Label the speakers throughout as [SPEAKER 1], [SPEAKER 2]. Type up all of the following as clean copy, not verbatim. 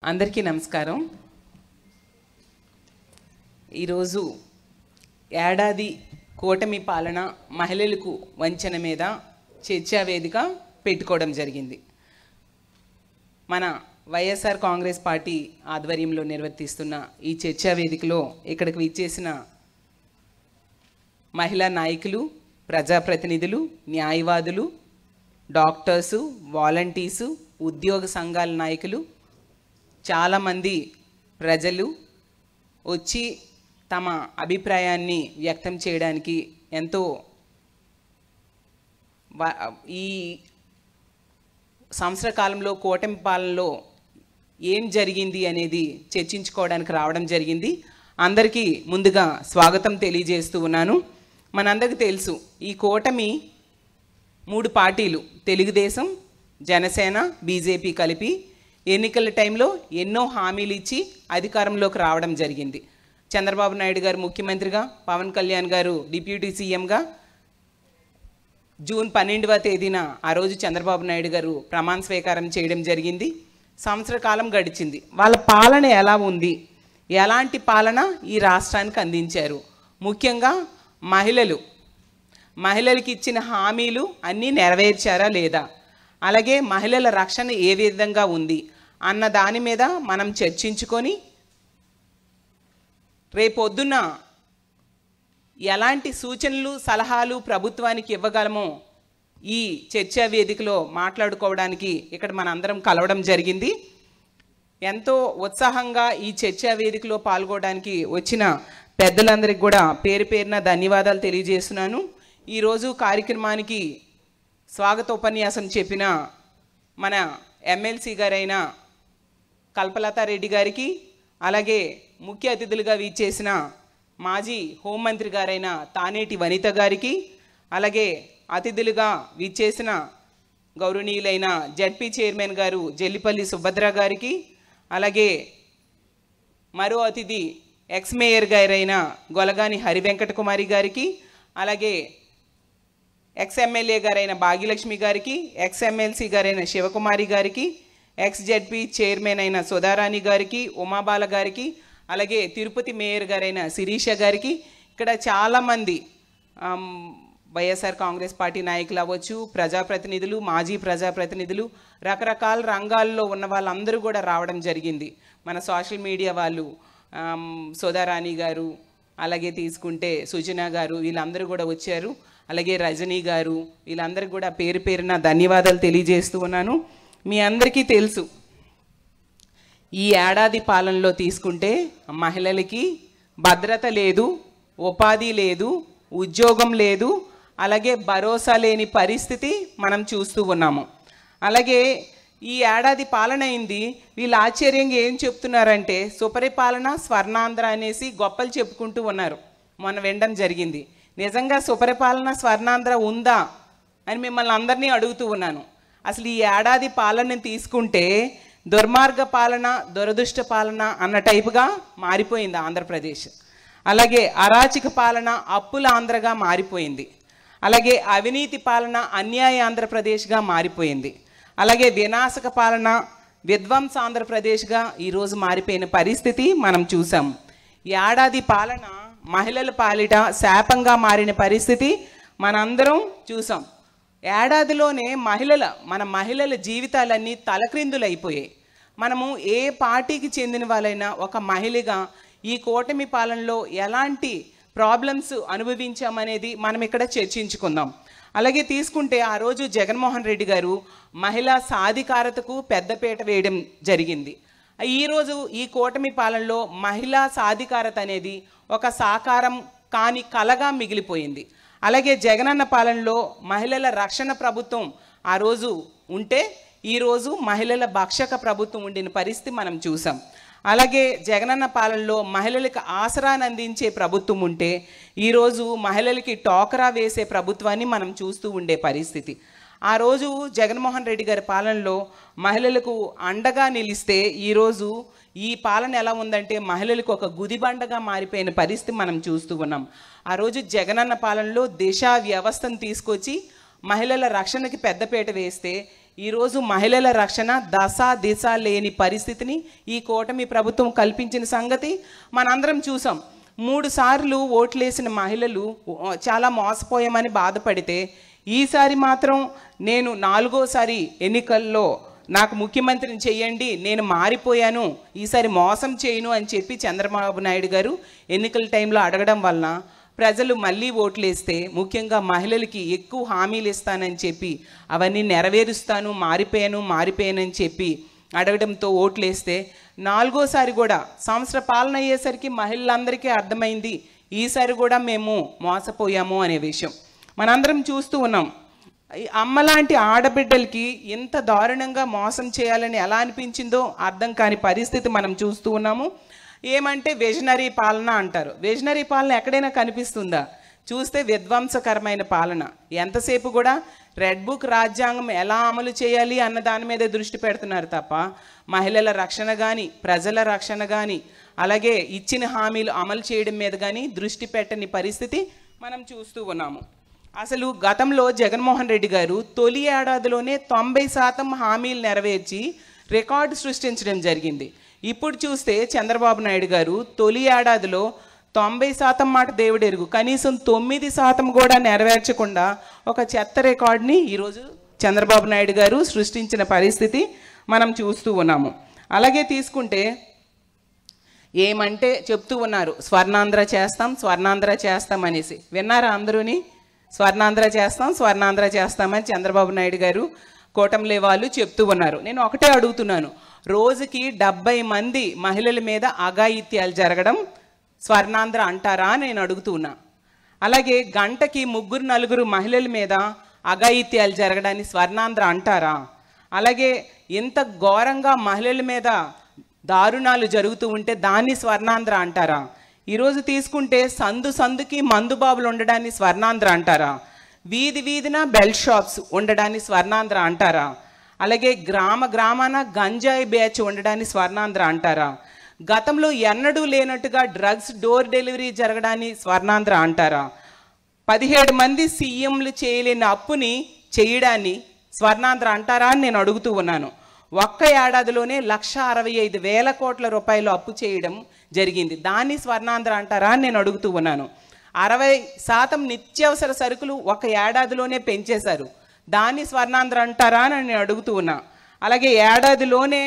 [SPEAKER 1] అందరికీ నమస్కారం. ఈరోజు ఏడాది కూటమి పాలన మహిళలకు వంచన మీద చర్చా వేదిక పెట్టుకోవడం జరిగింది. మన వైఎస్ఆర్ కాంగ్రెస్ పార్టీ ఆధ్వర్యంలో నిర్వర్తిస్తున్న ఈ చర్చా వేదికలో ఇక్కడికి విచ్చేసిన మహిళా నాయకులు, ప్రజాప్రతినిధులు, న్యాయవాదులు, డాక్టర్సు, వాలంటీర్సు, ఉద్యోగ సంఘాల నాయకులు, చాలామంది ప్రజలు వచ్చి తమ అభిప్రాయాన్ని వ్యక్తం చేయడానికి ఎంతో ఈ సంవత్సర కాలంలో కూటమి పాలనలో ఏం జరిగింది అనేది చర్చించుకోవడానికి రావడం జరిగింది. అందరికీ ముందుగా స్వాగతం తెలియజేస్తూ ఉన్నాను. మనందరికీ తెలుసు, ఈ కూటమి 3 పార్టీలు తెలుగుదేశం, జనసేన, బీజేపీ కలిపి ఎన్నికల టైంలో ఎన్నో హామీలు ఇచ్చి అధికారంలోకి రావడం జరిగింది. చంద్రబాబు నాయుడు గారు ముఖ్యమంత్రిగా, పవన్ కళ్యాణ్ గారు డిప్యూటీ సీఎంగా జూన్ 12వ తేదీన ఆ రోజు చంద్రబాబు నాయుడు గారు ప్రమాణ స్వీకారం చేయడం జరిగింది. సంవత్సర కాలం గడిచింది. వాళ్ళ పాలన ఎలా ఉంది, ఎలాంటి పాలన ఈ రాష్ట్రానికి అందించారు, ముఖ్యంగా మహిళలకి ఇచ్చిన హామీలు అన్నీ నెరవేర్చారా లేదా, అలాగే మహిళల రక్షణ ఏ విధంగా ఉంది అన్న దాని మీద మనం చర్చించుకొని రేపొద్దున ఎలాంటి సూచనలు, సలహాలు ప్రభుత్వానికి ఇవ్వగలమో ఈ చర్చా వేదికలో మాట్లాడుకోవడానికి ఇక్కడ మనందరం కలవడం జరిగింది. ఎంతో ఉత్సాహంగా ఈ చర్చా వేదికలో పాల్గొనడానికి వచ్చిన పెద్దలందరికీ కూడా పేరు పేరున ధన్యవాదాలు తెలియజేస్తున్నాను. ఈరోజు కార్యక్రమానికి స్వాగతోపన్యాసం చెప్పిన మన ఎమ్మెల్సీ గారైన కల్పలతారెడ్డి గారికి, అలాగే ముఖ్య అతిథులుగా విచ్చేసిన మాజీ హోంమంత్రి గారైన తానేటి వనిత గారికి, అలాగే అతిథులుగా విచ్చేసిన గౌరవనీయులైన జడ్పీ చైర్మన్ గారు జల్లిపల్లి సుభద్ర గారికి, అలాగే మరో అతిథి ఎక్స్ మేయర్ గారైన గొలగాని హరివెంకట కుమారి గారికి, అలాగే ఎక్స్ ఎమ్మెల్యే గారైన భాగ్యలక్ష్మి గారికి, ఎక్స్ ఎమ్మెల్సీ గారైన శివకుమారి గారికి, ఎక్స్ జడ్పీ చైర్మన్ అయిన సుధారాణి గారికి, ఉమాబాల గారికి, అలాగే తిరుపతి మేయర్ గారైన శిరీష గారికి, ఇక్కడ చాలామంది వైఎస్ఆర్ కాంగ్రెస్ పార్టీ నాయకులు అవ్వచ్చు, ప్రజాప్రతినిధులు, మాజీ ప్రజాప్రతినిధులు, రకరకాల రంగాల్లో ఉన్న వాళ్ళందరూ కూడా రావడం జరిగింది. మన సోషల్ మీడియా వాళ్ళు సుధారాణి గారు, అలాగే తీసుకుంటే సుజన గారు, వీళ్ళందరూ కూడా వచ్చారు. అలాగే రజనీ గారు, వీళ్ళందరికీ కూడా పేరు పేరున ధన్యవాదాలు తెలియజేస్తూ ఉన్నాను. మీ అందరికీ తెలుసు, ఈ ఏడాది పాలనలో తీసుకుంటే మహిళలకి భద్రత లేదు, ఉపాధి లేదు, ఉద్యోగం లేదు, అలాగే భరోసా లేని పరిస్థితి మనం చూస్తూ ఉన్నాము. అలాగే ఈ ఏడాది పాలన అయింది. వీళ్ళు ఆశ్చర్యంగా ఏం చెప్తున్నారంటే సుపరిపాలన, స్వర్ణాంధ్ర అనేసి గొప్పలు చెప్పుకుంటూ ఉన్నారు. మొన్న వినడం జరిగింది. నిజంగా సుపరిపాలన, స్వర్ణాంధ్ర ఉందా అని మిమ్మల్ని అందరినీ అడుగుతూ ఉన్నాను. అసలు ఈ ఏడాది పాలనని తీసుకుంటే దుర్మార్గ పాలన, దురదృష్ట పాలన అన్న టైపుగా మారిపోయింది ఆంధ్రప్రదేశ్. అలాగే అరాచక పాలన, అప్పుల ఆంధ్రగా మారిపోయింది. అలాగే అవినీతి పాలన, అన్యాయ ఆంధ్రప్రదేశ్గా మారిపోయింది. అలాగే వినాశక పాలన, విధ్వంస ఆంధ్రప్రదేశ్గా ఈరోజు మారిపోయిన పరిస్థితి మనం చూసాం. ఏడాది పాలన మహిళల పాలిట శాపంగా మారిన పరిస్థితి మనందరం చూసాం. ఏడాదిలోనే మన మహిళల జీవితాలన్నీ తలక్రిందులైపోయాయి. మనము ఏ పార్టీకి చెందిన వాళ్ళైనా ఒక మహిళగా ఈ కూటమి పాలనలో ఎలాంటి ప్రాబ్లమ్స్ అనుభవించామనేది మనం ఇక్కడ చర్చించుకుందాం. అలాగే తీసుకుంటే ఆ రోజు జగన్మోహన్ రెడ్డి గారు మహిళా సాధికారతకు పెద్దపీట వేయడం జరిగింది. ఈరోజు ఈ కూటమి పాలనలో మహిళా సాధికారత అనేది ఒక సాకారం కాని కలగా మిగిలిపోయింది. అలాగే జగనన్న పాలనలో మహిళల రక్షణ ప్రభుత్వం ఆ రోజు ఉంటే ఈరోజు మహిళల భక్షక ప్రభుత్వం ఉండిన పరిస్థితి మనం చూసాం. అలాగే జగనన్న పాలనలో మహిళలకు ఆసరాన్ని అందించే ప్రభుత్వం ఉంటే ఈరోజు మహిళలకి టోకరా వేసే ప్రభుత్వాన్ని మనం చూస్తూ ఉండే పరిస్థితి. ఆ రోజు జగన్మోహన్ రెడ్డి గారి పాలనలో మహిళలకు అండగా నిలిస్తే ఈరోజు ఈ పాలన ఎలా ఉందంటే మహిళలకు ఒక గుదిబండగా మారిపోయిన పరిస్థితి మనం చూస్తూ ఉన్నాం. ఆ రోజు జగనన్న పాలనలో దిశ వ్యవస్థను తీసుకొచ్చి మహిళల రక్షణకి పెద్దపీట వేస్తే ఈరోజు మహిళల రక్షణ దశ దిశ లేని పరిస్థితిని ఈ కూటమి ప్రభుత్వం కల్పించిన సంగతి మనందరం చూసాం. 3 సార్లు ఓట్లేసిన మహిళలు చాలా మోసపోయామని బాధపడితే ఈసారి మాత్రం నేను 4వసారి ఎన్నికల్లో నాకు ముఖ్యమంత్రిని చేయండి, నేను మారిపోయాను, ఈసారి మోసం చేయను అని చెప్పి చంద్రబాబు నాయుడు గారు ఎన్నికల టైంలో అడగడం వలన ప్రజలు మళ్ళీ ఓట్లేస్తే, ముఖ్యంగా మహిళలకి ఎక్కువ హామీలు ఇస్తానని చెప్పి అవన్నీ నెరవేరుస్తాను, మారిపోయానని చెప్పి అడగడంతో ఓట్లేస్తే 4వసారి కూడా సంవత్సర పాలన అయ్యేసరికి మహిళలందరికీ అర్థమైంది ఈసారి కూడా మేము మోసపోయాము అనే విషయం మనందరం చూస్తూ ఉన్నాం. అమ్మలాంటి ఆడబిడ్డలకి ఎంత దారుణంగా మోసం చేయాలని ఎలా అనిపించిందో అర్థం కాని పరిస్థితి మనం చూస్తూ ఉన్నాము. ఏమంటే విజనరీ పాలన అంటారు. విజనరీ పాలన ఎక్కడైనా కనిపిస్తుందా? చూస్తే విధ్వంసకరమైన పాలన. ఎంతసేపు కూడా రెడ్ బుక్ రాజ్యాంగం ఎలా అమలు చేయాలి అన్న దాని మీద దృష్టి పెడుతున్నారు తప్ప మహిళల రక్షణ కానీ, ప్రజల రక్షణ కానీ, అలాగే ఇచ్చిన హామీలు అమలు చేయడం మీద కానీ దృష్టి పెట్టని పరిస్థితి మనం చూస్తూ ఉన్నాము. అసలు గతంలో జగన్మోహన్ రెడ్డి గారు తొలి ఏడాదిలోనే 90% హామీలు నెరవేర్చి రికార్డు సృష్టించడం జరిగింది. ఇప్పుడు చూస్తే చంద్రబాబు నాయుడు గారు తొలి ఏడాదిలో 90% మాట దేవుడెరుగు, కనీసం 9% కూడా నెరవేర్చకుండా ఒక చెత్త రికార్డుని ఈరోజు చంద్రబాబు నాయుడు గారు సృష్టించిన పరిస్థితి మనం చూస్తూ ఉన్నాము. అలాగే తీసుకుంటే ఏమంటే చెప్తూ ఉన్నారు స్వర్ణాంధ్ర చేస్తాం అనేసి. విన్నారా అందరూని? స్వర్ణాంధ్ర చేస్తామని చంద్రబాబు నాయుడు గారు కూటమిలే వాళ్ళు చెప్తూ ఉన్నారు. నేను ఒకటే అడుగుతున్నాను, రోజుకి 70 మంది మహిళల మీద అఘాయిత్యాలు జరగడం స్వర్ణాంధ్ర అంటారా అని నేను అడుగుతున్నా. అలాగే గంటకి 3-4 మహిళల మీద అఘాయిత్యాలు జరగడాన్ని స్వర్ణాంధ్ర అంటారా? అలాగే ఇంత ఘోరంగా మహిళల మీద దారుణాలు జరుగుతూ ఉంటే దాన్ని స్వర్ణాంధ్ర అంటారా? ఈరోజు తీసుకుంటే సందుకి మందుబాబులు ఉండడాన్ని స్వర్ణాంధ్ర అంటారా? వీధిన బెల్ షాప్స్ ఉండడాన్ని స్వర్ణాంధ్ర అంటారా? అలాగే గ్రామాన గంజాయి బ్యాచ్ ఉండడాన్ని స్వర్ణాంధ్ర అంటారా? గతంలో ఎన్నడూ లేనట్టుగా డ్రగ్స్ డోర్ డెలివరీ జరగడాన్ని స్వర్ణాంధ్ర అంటారా? 17 మంది సీఎంలు చేయలేని అప్పుని చేయడాన్ని స్వర్ణాంధ్ర అంటారా అని నేను అడుగుతూ ఉన్నాను. ఒక్క ఏడాదిలోనే 1,65,000 కోట్ల రూపాయలు అప్పు చేయడం జరిగింది. దాన్ని స్వర్ణాంధ్ర అంటారా అని నేను అడుగుతూ ఉన్నాను. 60% నిత్యావసర సరుకులు ఒక ఏడాదిలోనే పెంచేశారు. దాన్ని స్వర్ణాంధ్ర అంటారా అని నేను అడుగుతూ ఉన్నా. అలాగే ఏడాదిలోనే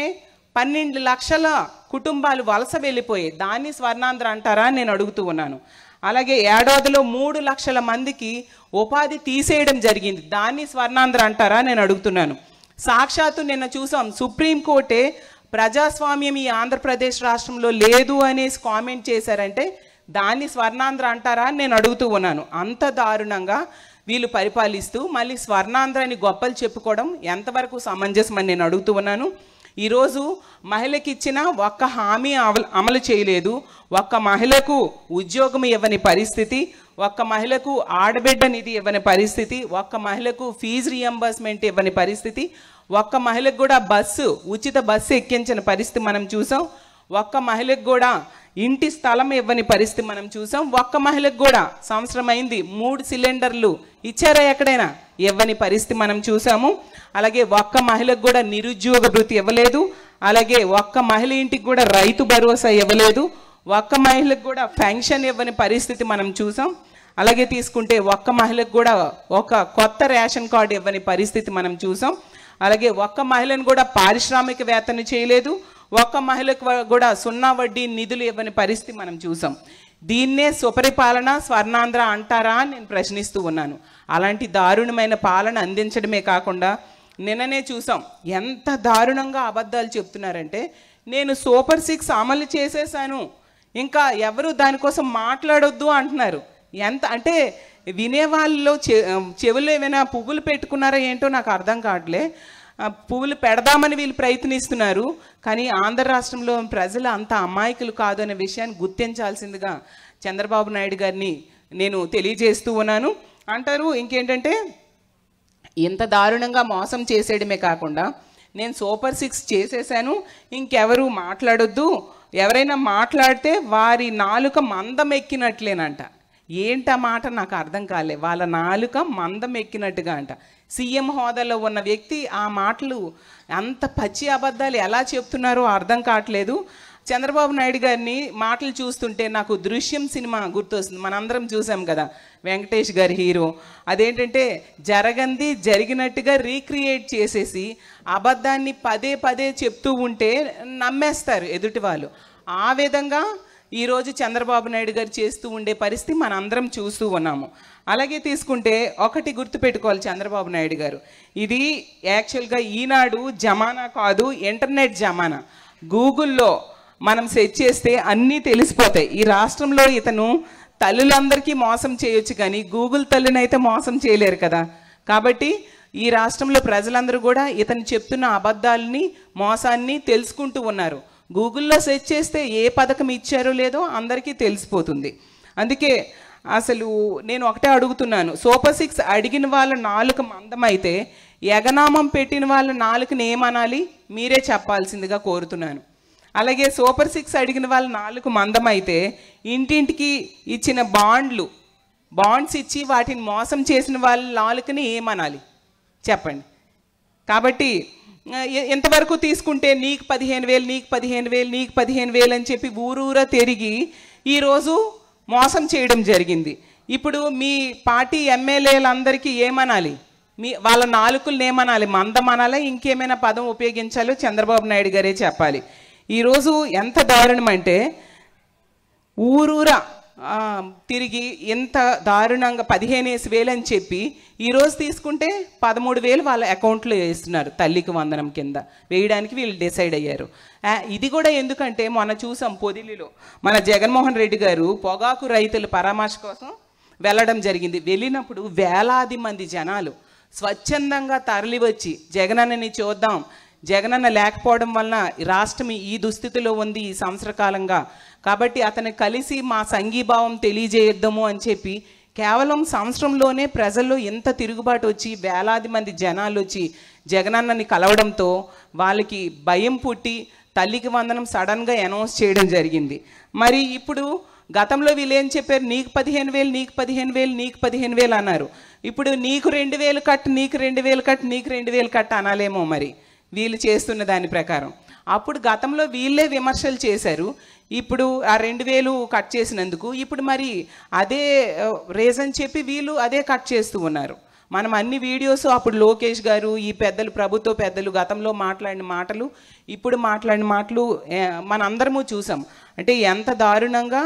[SPEAKER 1] 12 లక్షల కుటుంబాలు వలస వెళ్ళిపోయాయి. దాన్ని స్వర్ణాంధ్ర అంటారా అని నేను అడుగుతూ ఉన్నాను. అలాగే ఏడాదిలో 3 లక్షల మందికి ఉపాధి తీసేయడం జరిగింది. దాన్ని స్వర్ణాంధ్ర అంటారా నేను అడుగుతున్నాను. సాక్షాత్తు నిన్న చూసాం, సుప్రీంకోర్టే ప్రజాస్వామ్యం ఈ ఆంధ్రప్రదేశ్ రాష్ట్రంలో లేదు అనేసి కామెంట్ చేశారంటే దాన్ని స్వర్ణాంధ్ర అంటారా అని నేను అడుగుతూ ఉన్నాను. అంత దారుణంగా వీళ్ళు పరిపాలిస్తూ మళ్ళీ స్వర్ణాంధ్రాన్ని గొప్పలు చెప్పుకోవడం ఎంతవరకు సమంజసం అని నేను అడుగుతూ ఉన్నాను. ఈరోజు మహిళకి ఇచ్చిన ఒక్క హామీ అమలు చేయలేదు. ఒక్క మహిళకు ఉద్యోగం ఇవ్వని పరిస్థితి, ఒక్క మహిళకు ఆడబిడ్డ నిధి ఇవ్వని పరిస్థితి, ఒక్క మహిళకు ఫీజు రియంబర్స్మెంట్ ఇవ్వని పరిస్థితి, ఒక్క మహిళకు కూడా ఉచిత బస్సు ఎక్కించిన పరిస్థితి మనం చూసాం. ఒక్క మహిళకు కూడా ఇంటి స్థలం ఇవ్వని పరిస్థితి మనం చూసాం. ఒక్క మహిళకు కూడా సంవత్సరం అయింది 3 సిలిండర్లు ఇచ్చారా ఎక్కడైనా? ఇవ్వని పరిస్థితి మనం చూసాము. అలాగే ఒక్క మహిళకు కూడా నిరుద్యోగ భృతి ఇవ్వలేదు. అలాగే ఒక్క మహిళ ఇంటికి కూడా రైతు భరోసా ఇవ్వలేదు. ఒక్క మహిళకు కూడా పెన్షన్ ఇవ్వని పరిస్థితి మనం చూసాం. అలాగే తీసుకుంటే ఒక్క మహిళకు కూడా ఒక కొత్త రేషన్ కార్డు ఇవ్వని పరిస్థితి మనం చూసాం. అలాగే ఒక్క మహిళను కూడా పారిశ్రామికవేత్తను చేయలేదు. ఒక్క మహిళకు కూడా 0 వడ్డీ నిధులు ఇవ్వని పరిస్థితి మనం చూసాం. దీన్నే సుపరిపాలన స్వర్ణాంధ్ర అంటారా అని నేను ప్రశ్నిస్తూ ఉన్నాను. అలాంటి దారుణమైన పాలన అందించడమే కాకుండా నిన్ననే చూసాం ఎంత దారుణంగా అబద్ధాలు చెప్తున్నారంటే, నేను సూపర్ 6 అమలు చేసేసాను, ఇంకా ఎవరు దానికోసం మాట్లాడొద్దు అంటున్నారు. ఎంత అంటే వినేవాళ్ళలో చెవుల్లో ఏమైనా పువ్వులు పెట్టుకున్నారా ఏంటో నాకు అర్థం కావట్లే. పువ్వులు పెడదామని వీళ్ళు ప్రయత్నిస్తున్నారు. కానీ ఆంధ్ర రాష్ట్రంలో ప్రజలు అంత అమాయకులు కాదు అనే విషయాన్ని గుర్తించాల్సిందిగా చంద్రబాబు నాయుడు గారిని నేను తెలియజేస్తూ ఉన్నాను. అంటారు ఇంకేంటంటే, ఇంత దారుణంగా మోసం చేసేయడమే కాకుండా నేను సూపర్ 6 చేసేసాను, ఇంకెవరు మాట్లాడొద్దు, ఎవరైనా మాట్లాడితే వారి నాలుక మందం ఎక్కినట్లేనంట. ఏంటా మాట నాకు అర్థం కాలే. వాళ్ళ నాలుక మందం ఎక్కినట్టుగా అంట. సీఎం హోదాలో ఉన్న వ్యక్తి ఆ మాటలు అంత పచ్చి అబద్ధాలు ఎలా చెప్తున్నారో అర్థం కావట్లేదు. చంద్రబాబు నాయుడు గారిని మాటలు చూస్తుంటే నాకు దృశ్యం సినిమా గుర్తొస్తుంది. మనందరం చూసాం కదా, వెంకటేష్ గారి హీరో. అదేంటంటే జరగంది జరిగినట్టుగా రీక్రియేట్ చేసేసి అబద్ధాన్ని పదే పదే చెప్తూ ఉంటే నమ్మేస్తారు ఎదుటి వాళ్ళు. ఆ విధంగా ఈరోజు చంద్రబాబు నాయుడు గారు చేస్తూ ఉండే పరిస్థితి మనందరం చూస్తూ ఉన్నాము. అలాగే తీసుకుంటే ఒకటి గుర్తుపెట్టుకోవాలి చంద్రబాబు నాయుడు గారు, ఇది యాక్చువల్గా ఈనాడు జమానా కాదు, ఇంటర్నెట్ జమానా. గూగుల్లో మనం సెర్చ్ చేస్తే అన్నీ తెలిసిపోతాయి. ఈ రాష్ట్రంలో ఇతను తల్లులందరికీ మోసం చేయొచ్చు కానీ గూగుల్ తల్లినైతే మోసం చేయలేరు కదా. కాబట్టి ఈ రాష్ట్రంలో ప్రజలందరూ కూడా ఇతను చెప్తున్న అబద్ధాలని మోసాన్ని తెలుసుకుంటూ ఉన్నారు. గూగుల్లో సెర్చ్ చేస్తే ఏ పథకం ఇచ్చారో లేదో అందరికీ తెలిసిపోతుంది. అందుకే అసలు నేను ఒకటే అడుగుతున్నాను, సూపర్ 6 అడిగిన వాళ్ళ నాలుక మందమైతే ఎగనామం పెట్టిన వాళ్ళ నాలుకని ఏమనాలి మీరే చెప్పాల్సిందిగా కోరుతున్నాను. అలాగే సూపర్ 6 అడిగిన వాళ్ళ నాలుక మందమైతే ఇంటింటికి ఇచ్చిన బాండ్స్ ఇచ్చి వాటిని మోసం చేసిన వాళ్ళ నాలుకని ఏమనాలి చెప్పండి. కాబట్టి ఎంతవరకు తీసుకుంటే నీకు 15,000 నీకు 15,000 నీకు 15,000 అని చెప్పి ఊరూరా తిరిగి ఈరోజు మోసం చేయడం జరిగింది. ఇప్పుడు మీ పార్టీ ఎమ్మెల్యేలందరికీ ఏమనాలి, వాళ్ళ నాలుకలను ఏమనాలి, మందం అనాలా ఇంకేమైనా పదం ఉపయోగించాలో చంద్రబాబు నాయుడు గారే చెప్పాలి. ఈరోజు ఎంత దారుణం అంటే ఊరూరా తిరిగి ఎంత దారుణంగా 15,000 అని చెప్పి ఈరోజు తీసుకుంటే 13,000 వాళ్ళ అకౌంట్లో వేస్తున్నారు తల్లికి వందనం కింద వేయడానికి వీళ్ళు డిసైడ్ అయ్యారు. ఇది కూడా ఎందుకంటే మొన్న చూసాం పొదిలిలో మన జగన్మోహన్ రెడ్డి గారు పొగాకు రైతుల పరామర్శ కోసం వెళ్ళడం జరిగింది. వెళ్ళినప్పుడు వేలాది మంది జనాలు స్వచ్ఛందంగా తరలి వచ్చి జగనన్నని చూద్దాం, జగనన్న లేకపోవడం వలన రాష్ట్రం ఈ దుస్థితిలో ఉంది ఈ సంవత్సర కాలంగా, కాబట్టి అతను కలిసి మా సంఘీభావం తెలియజేద్దాము అని చెప్పి కేవలం సంవత్సరంలోనే ప్రజల్లో ఎంత తిరుగుబాటు వచ్చి వేలాది మంది జనాలు వచ్చి జగనన్నని కలవడంతో వాళ్ళకి భయం పుట్టి తల్లికి వందనం సడన్గా అనౌన్స్ చేయడం జరిగింది. మరి ఇప్పుడు గతంలో వీళ్ళు ఏం చెప్పారు, నీకు 15,000 నీకు 15,000 నీకు 15,000 అన్నారు. ఇప్పుడు నీకు 2,000 కట్ నీకు 2,000 కట్ నీకు 2,000 కట్ అనాలేమో మరి వీళ్ళు చేస్తున్న దాని ప్రకారం. అప్పుడు గతంలో వీళ్ళే విమర్శలు చేశారు, ఇప్పుడు ఆ 2,000 కట్ చేసినందుకు ఇప్పుడు మరి అదే రీజన్ చెప్పి వీళ్ళు అదే కట్ చేస్తూ ఉన్నారు. మనం అన్ని వీడియోస్ అప్పుడు లోకేష్ గారు ఈ పెద్దలు ప్రభుత్వ పెద్దలు గతంలో మాట్లాడిన మాటలు ఇప్పుడు మాట్లాడిన మాటలు మనందరము చూసాం. అంటే ఎంత దారుణంగా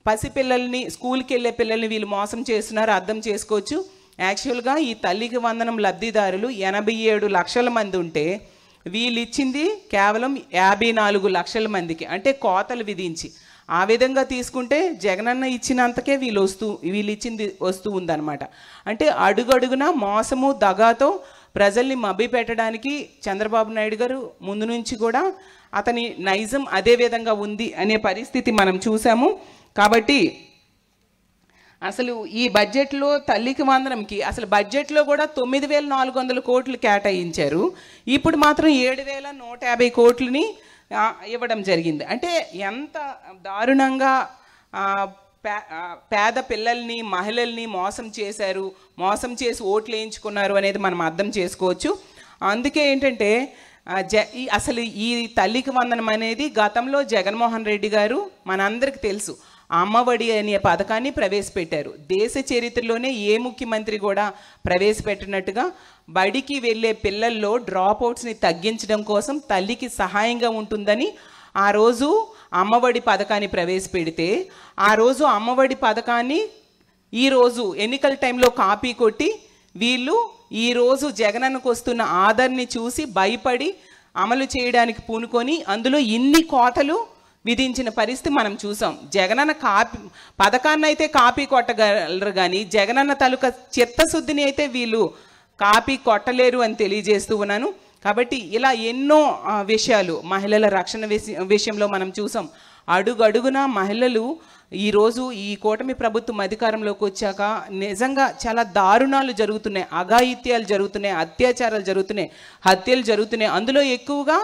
[SPEAKER 1] పసిపిల్లల్ని స్కూల్కి వెళ్ళే పిల్లల్ని వీళ్ళు మోసం చేస్తున్నారు అర్థం చేసుకోవచ్చు. యాక్చువల్గా ఈ తల్లికి వందనం లబ్ధిదారులు 87 లక్షల మంది ఉంటే వీళ్ళు ఇచ్చింది కేవలం 54 లక్షల మందికి, అంటే కోతలు విధించి. ఆ విధంగా తీసుకుంటే జగనన్న ఇచ్చినంతకే వీళ్ళు ఇచ్చింది వస్తూ ఉందన్నమాట. అంటే అడుగడుగున మోసము దగాతో ప్రజల్ని మభ్య పెట్టడానికి చంద్రబాబు నాయుడు గారు ముందు నుంచి కూడా అతని నైజం అదే విధంగా ఉంది అనే పరిస్థితి మనం చూసాము. కాబట్టి అసలు ఈ బడ్జెట్లో తల్లికి వందనంకి అసలు బడ్జెట్లో కూడా 9,400 కోట్లు కేటాయించారు. ఇప్పుడు మాత్రం 7,150 కోట్లని ఇవ్వడం జరిగింది. అంటే ఎంత దారుణంగా పేద పిల్లల్ని మహిళల్ని మోసం చేశారు, మోసం చేసి ఓట్లు వేయించుకున్నారు అనేది మనం అర్థం చేసుకోవచ్చు. అందుకే ఏంటంటే అసలు ఈ తల్లికి వందనం అనేది గతంలో జగన్మోహన్ రెడ్డి గారు మనందరికీ తెలుసు అమ్మఒడి అనే పథకాన్ని ప్రవేశపెట్టారు. దేశ చరిత్రలోనే ఏ ముఖ్యమంత్రి కూడా ప్రవేశపెట్టినట్టుగా బడికి వెళ్ళే పిల్లల్లో డ్రాప్ అవుట్స్ని తగ్గించడం కోసం తల్లికి సహాయంగా ఉంటుందని ఆ రోజు అమ్మఒడి పథకాన్ని ప్రవేశపెడితే ఆ రోజు అమ్మఒడి పథకాన్ని ఈరోజు ఎన్నికల టైంలో కాపీ కొట్టి వీళ్ళు ఈరోజు జగనన్నకు వస్తున్న ఆదరణని చూసి భయపడి అమలు చేయడానికి పూనుకొని అందులో ఇన్ని కోతలు విధించిన పరిస్థితి మనం చూసాం. జగనన్న పథకాన్ని అయితే కాపీ కొట్టగలరు కానీ జగనన్న తాలూకా చిత్తశుద్ధిని అయితే వీళ్ళు కాపీ కొట్టలేరు అని తెలియజేస్తూ ఉన్నాను. కాబట్టి ఇలా ఎన్నో విషయాలు మహిళల రక్షణ విషయంలో మనం చూసాం. అడుగడుగున మహిళలు ఈరోజు ఈ కూటమి ప్రభుత్వం అధికారంలోకి వచ్చాక నిజంగా చాలా దారుణాలు జరుగుతున్నాయి, అఘాయిత్యాలు జరుగుతున్నాయి, అత్యాచారాలు జరుగుతున్నాయి, హత్యలు జరుగుతున్నాయి. అందులో ఎక్కువగా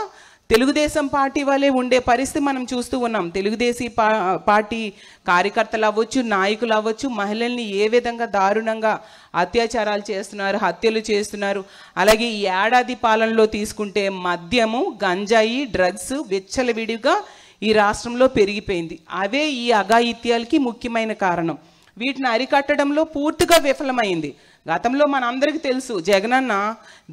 [SPEAKER 1] తెలుగుదేశం పార్టీ వల్లే ఉండే పరిస్థితి మనం చూస్తూ ఉన్నాం. తెలుగుదేశం పార్టీ కార్యకర్తలు అవ్వచ్చు, నాయకులు అవ్వచ్చు, మహిళల్ని ఏ విధంగా దారుణంగా అత్యాచారాలు చేస్తున్నారు, హత్యలు చేస్తున్నారు. అలాగే ఈ ఏడాది పాలనలో తీసుకుంటే మద్యము, గంజాయి, డ్రగ్స్ విచ్చలవిడిగా ఈ రాష్ట్రంలో పెరిగిపోయింది. అవే ఈ అఘాయిత్యాలకి ముఖ్యమైన కారణం. వీటిని అరికట్టడంలో పూర్తిగా విఫలమైంది. గతంలో మనందరికీ తెలుసు, జగనన్న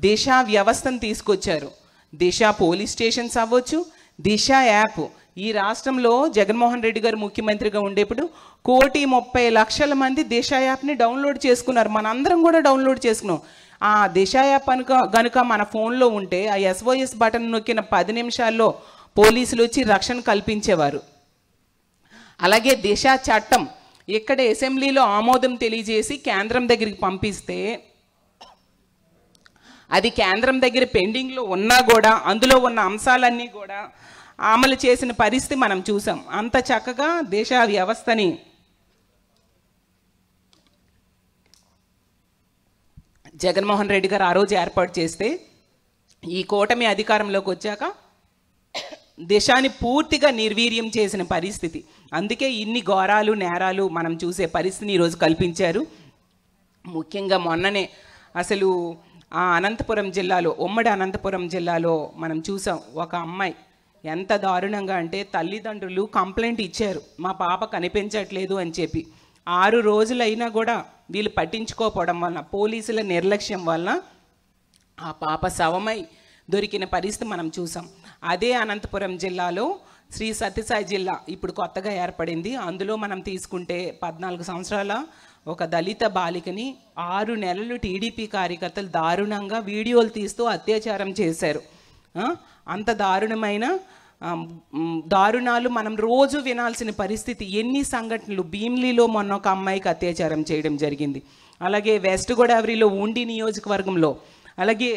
[SPEAKER 1] దిశ వ్యవస్థను తీసుకొచ్చారు. దిశ పోలీస్ స్టేషన్స్ అవ్వచ్చు, దిశ యాప్. ఈ రాష్ట్రంలో జగన్మోహన్ రెడ్డి గారు ముఖ్యమంత్రిగా ఉండేప్పుడు 1,30,00,000 మంది దిశ యాప్ని డౌన్లోడ్ చేసుకున్నారు. మనందరం కూడా డౌన్లోడ్ చేసుకున్నాం. ఆ దిశ యాప్ కనుక మన ఫోన్లో ఉంటే ఆ SOS బటన్ నొక్కిన 10 నిమిషాల్లో పోలీసులు వచ్చి రక్షణ కల్పించేవారు. అలాగే దిశ చట్టం ఇక్కడ అసెంబ్లీలో ఆమోదం తెలియజేసి కేంద్రం దగ్గరికి పంపిస్తే అది కేంద్రం దగ్గర పెండింగ్లో ఉన్నా కూడా అందులో ఉన్న అంశాలన్నీ కూడా అమలు చేసిన పరిస్థితి మనం చూసాం. అంత చక్కగా దేశ వ్యవస్థని జగన్మోహన్ రెడ్డి గారు ఆ రోజు ఏర్పాటు చేస్తే ఈ కూటమి అధికారంలోకి వచ్చాక దేశాన్ని పూర్తిగా నిర్వీర్యం చేసిన పరిస్థితి. అందుకే ఇన్ని ఘోరాలు, నేరాలు మనం చూసే పరిస్థితిని ఈరోజు కల్పించారు. ముఖ్యంగా మొన్ననే అసలు ఆ అనంతపురం జిల్లాలో, ఉమ్మడి అనంతపురం జిల్లాలో మనం చూసాం. ఒక అమ్మాయి ఎంత దారుణంగా అంటే తల్లిదండ్రులు కంప్లైంట్ ఇచ్చారు, మా పాప కనిపించట్లేదు అని చెప్పి. 6 రోజులైనా కూడా వీళ్ళు పట్టించుకోకపోవడం వలన, పోలీసుల నిర్లక్ష్యం వలన ఆ పాప శవమై దొరికిన పరిస్థితి మనం చూసాం. అదే అనంతపురం జిల్లాలో శ్రీ సత్యసాయి జిల్లా ఇప్పుడు కొత్తగా ఏర్పడింది. అందులో మనం తీసుకుంటే 14 సంవత్సరాల ఒక దళిత బాలికని 6 నెలలు టీడీపీ కార్యకర్తలు దారుణంగా వీడియోలు తీస్తూ అత్యాచారం చేశారు. అంత దారుణమైన దారుణాలు మనం రోజు వినాల్సిన పరిస్థితి. ఎన్ని సంఘటనలు. భీమ్లీలో మొన్న ఒక అమ్మాయికి అత్యాచారం చేయడం జరిగింది. అలాగే వెస్ట్ గోదావరిలో ఉండి నియోజకవర్గంలో, అలాగే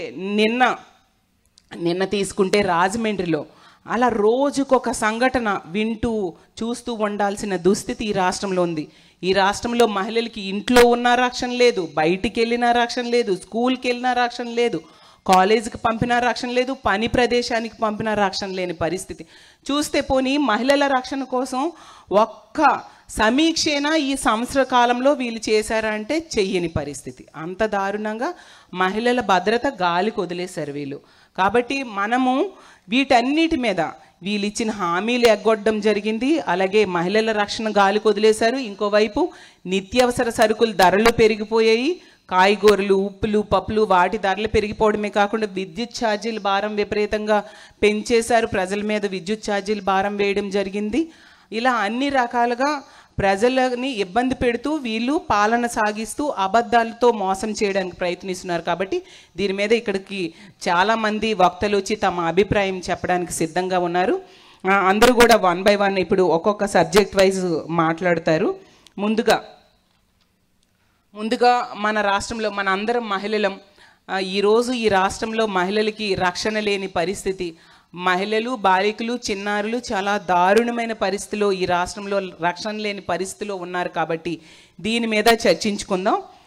[SPEAKER 1] నిన్న తీసుకుంటే రాజమండ్రిలో. అలా రోజుకొక సంఘటన వింటూ చూస్తూ ఉండాల్సిన దుస్థితి ఈ రాష్ట్రంలో ఉంది. ఈ రాష్ట్రంలో మహిళలకి ఇంట్లో ఉన్న రక్షణ లేదు, బయటికి వెళ్ళినా రక్షణ లేదు, స్కూల్కి వెళ్ళినా రక్షణ లేదు, కాలేజీకి పంపినా రక్షణ లేదు, పని ప్రదేశానికి పంపినా రక్షణ లేని పరిస్థితి చూస్తే, పోనీ మహిళల రక్షణ కోసం ఒక్క సమీక్షైనా ఈ సంవత్సర కాలంలో వీళ్ళు చేశారంటే చెయ్యని పరిస్థితి. అంత దారుణంగా మహిళల భద్రత గాలికి వదిలేశారు వీళ్ళు. కాబట్టి మనము వీటన్నిటి మీద వీళ్ళు ఇచ్చిన హామీలు ఎగ్గొట్టడం జరిగింది. అలాగే మహిళల రక్షణ గాలికి వదిలేశారు. ఇంకోవైపు నిత్యావసర సరుకులు ధరలు పెరిగిపోయాయి. కాయగూరలు, ఉప్పులు, పప్పులు వాటి ధరలు పెరిగిపోవడమే కాకుండా విద్యుత్ ఛార్జీల భారం విపరీతంగా పెంచేశారు. ప్రజల మీద విద్యుత్ ఛార్జీల భారం వేయడం జరిగింది. ఇలా అన్ని రకాలుగా ప్రజలని ఇబ్బంది పెడుతూ వీళ్ళు పాలన సాగిస్తూ అబద్ధాలతో మోసం చేయడానికి ప్రయత్నిస్తున్నారు. కాబట్టి దీని మీద ఇక్కడికి చాలామంది వక్తలు వచ్చి తమ అభిప్రాయం చెప్పడానికి సిద్ధంగా ఉన్నారు. అందరూ కూడా 1 by 1 ఇప్పుడు ఒక్కొక్క సబ్జెక్ట్ వైజ్ మాట్లాడతారు. ముందుగా మన రాష్ట్రంలో మన అందరం మహిళలం. ఈరోజు ఈ రాష్ట్రంలో మహిళలకి రక్షణ లేని పరిస్థితి. మహిళలు, బాలికలు, చిన్నారులు చాలా దారుణమైన పరిస్థితిలో ఈ రాష్ట్రంలో రక్షణ లేని పరిస్థితిలో ఉన్నారు. కాబట్టి దీని మీద చర్చించుకుందాం.